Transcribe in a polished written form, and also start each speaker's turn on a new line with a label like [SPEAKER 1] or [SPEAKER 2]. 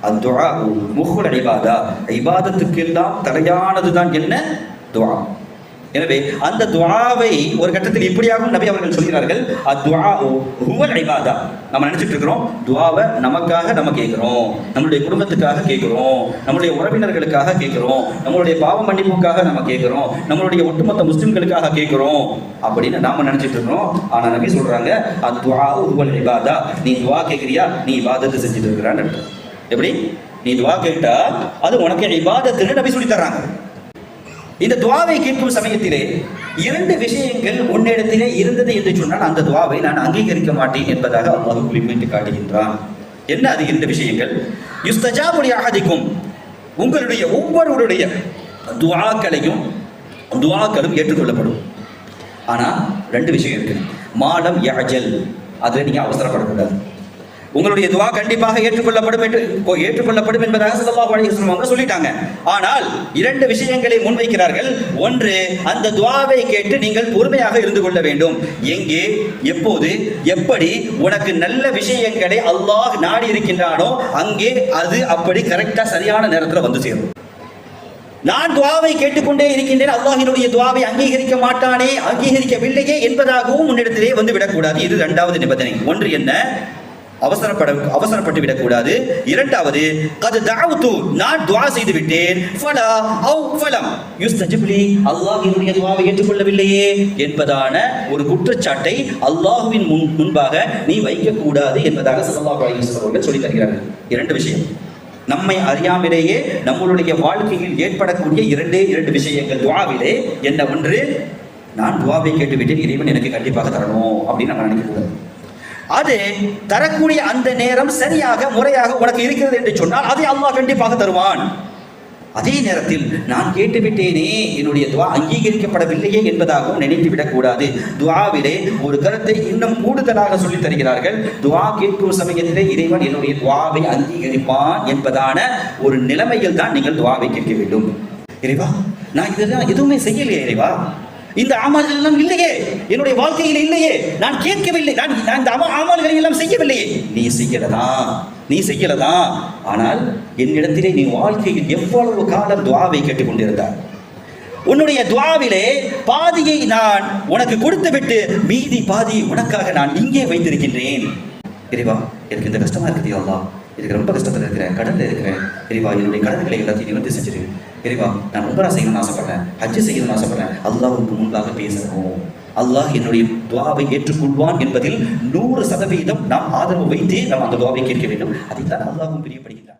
[SPEAKER 1] அத்துஆ முஹுல் இபாதா, இபாதத்துக்கெல்லாம் தலையானதுதான் என்ன? துஆ. எனவே அந்த துஆவை ஒரு கட்டத்தில் இப்படியாகவும் நபி அவர்கள் சொல்கிறார்கள், அத்துஆ ஹுவல் இபாதா. நம்ம நினைச்சிட்டு இருக்கிறோம் துஆவை நமக்காக நம்ம கேட்கிறோம், நம்மளுடைய குடும்பத்துக்காக கேட்கிறோம், நம்மளுடைய உறவினர்களுக்காக கேட்கிறோம், நம்மளுடைய பாவ மன்னிப்புக்காக நம்ம கேட்கிறோம், நம்மளுடைய ஒட்டுமொத்த முஸ்லிம்களுக்காக கேட்கிறோம் அப்படின்னு நாம நினைச்சிட்டு இருக்கிறோம். ஆனா நபி சொல்றாங்க, அத்துஆ ஹுவல் இபாதா. நீ துஆ கேட்கிறியா, நீ இபாதத்தை செஞ்சுட்டு இருக்கிறான்னு அர்த்தம். எப்படி? நீ துஆ கேட்டா அது உனக்கு இபாதத்துன்னு நபி சொல்லி தர்றாங்க. இந்த துஆவை கேட்கும் சமயத்திலே இரண்டு விஷயங்கள் உன்னிடத்திலே இருந்தது என்று சொன்னால் அந்த துஆவை நான் அங்கீகரிக்க மாட்டேன் என்பதாக அல்லாஹ் குறிப்பிட்டு காட்டுகின்றான். என்ன அது இரண்டு விஷயங்கள்? யுஸ்தஜாபு லி அஹதிக்கும், உங்களுடைய ஒவ்வொருவருடைய துஆக்களும் ஏற்றுக்கொள்ளப்படும். ஆனா ரெண்டு விஷயம் இருக்கு. மாலம் யஅஜல், அதை நீங்க அவசரப்படக்கூடாது. உங்களுடைய துஆ கண்டிப்பாக ஏற்றுக்கொள்ளப்படும் என்பதாக ஸல்லல்லாஹு அலைஹி வஸல்லம் அவங்க சொல்லிட்டாங்க. ஆனால் இரண்டு விஷயங்களை முன்வைக்கிறார்கள். ஒன்று, அந்த துஆவை கேட்டு நீங்கள் பொறுமையாக இருந்து கொள்ள வேண்டும். எங்கே, எப்போது, எப்படி உனக்கு நல்ல விஷயங்களை அல்லாஹ் நாடி இருக்கின்றானோ அங்கே அது அப்படி கரெக்டா சரியான நேரத்தில் வந்து சேரும். நான் துஆவை கேட்டுக்கொண்டே இருக்கின்றேன், அல்லாஹ்வினுடைய துஆவை அங்கீகரிக்க மாட்டானே, அங்கீகரிக்கவில்லையே என்பதாகவும் முன்னிடத்திலே வந்து விடக்கூடாது. இது இரண்டாவது நிபந்தனை. ஒன்று என்ன? அவசரப்பட்டு விடக்கூடாது. இரண்டாவது, கத் தஅவுது, நான் துஆ செய்து விட்டேன், ஃபலா அவ் ஃபலம் யுஸ்தஜிப் லி, அல்லாஹ்வினுடைய துஆவை ஏற்றுக்கொள்ளவில்லையே என்பதான ஒரு குற்றச்சாட்டை அல்லாஹ்வின் முன்பாக நீ வைக்க கூடாது என்பதாக ஸல்லல்லாஹு அலைஹி வஸல்லம் அவர்கள் சொல்லி தருகிறார்கள். இரண்டு விஷயம் நம்மை அறியாமலேயே நம்மளுடைய வாழ்க்கையில் ஏற்படக்கூடிய இரண்டு விஷயங்கள் துஆவிலே. என்ன? ஒன்று, நான் துஆவை கேட்டுவிட்டேன், இறைவன் எனக்கு கண்டிப்பாக தரணும் அப்படின்னு நம்ம நினைக்க கூடாது. அது தரக்கூடிய அந்த நேரம் சரியாக முறையாக உனக்கு இருக்கிறது என்று சொன்னால் அதை அல்லாஹ் கண்டிப்பாக தருவான். அதே நேரத்தில் நான் கேட்டுவிட்டேனே, என்னுடைய துஆ அங்கீகரிக்கப்படவில்லையே என்பதாகவும் நினைத்து விடக்கூடாது. துஆவிலே ஒரு கருத்தை இன்னும் கூடுதலாக சொல்லித் தருகிறார்கள். துஆ கேட்கும் சமயத்திலே இறைவன் என்னுடைய துஆவை அங்கீகரிப்பான் என்பதான ஒரு நிலைமையில் தான் நீங்கள் துஆவை கேட்க வேண்டும். இறைவா, நான் இதெல்லாம் எதுவுமே செய்யலையே, இறைவா இந்த அமல்கள் எல்லாம் இல்லையே, என்னுடைய வாழ்க்கையில் இல்லையே, நான் கேட்கவில்லை, நான் இந்த அமல்களை எல்லாம் செய்யவில்லையே. நீ செய்யலதா ஆனால் என்னிடத்திலே நீ வாழ்க்கையில் எவ்வளவு காலம் துஆவை கேட்டுக்கொண்டிருந்தார். உன்னுடைய துஆவிலே பாதியை நான் உனக்கு கொடுத்துவிட்டு மீதி பாதியை உனக்காக நான் இங்கே வைத்திருக்கின்றேன். இறைவா, எனக்கு இந்த கஷ்டமா இருக்குது அல்லாஹ், இதுக்கு ரொம்ப கஷ்டத்தில் இருக்கிறேன், கடல்ல இருக்கிறேன். இறைவா, என்னுடைய கடன்களை எல்லாத்தையும் நிவர்த்தி செஞ்சிரு. இறைவா, நான் உம்ரா செய்யணும்னு ஆசைப்படுறேன், ஹஜ் செய்யணும்னு ஆசைப்படுறேன். அல்லாஹ்வுக்கு முன்பாக பேசணும். அல்லாஹ் என்னுடைய துஆவை ஏற்றுக்கொள்வான் என்பதில் 100% நாம் ஆதரவு வைத்து நாம் அந்த துஆவை கேட்க வேண்டும். அதைத்தான் அல்லாஹ்வும் பிரியப்படுகிறார்.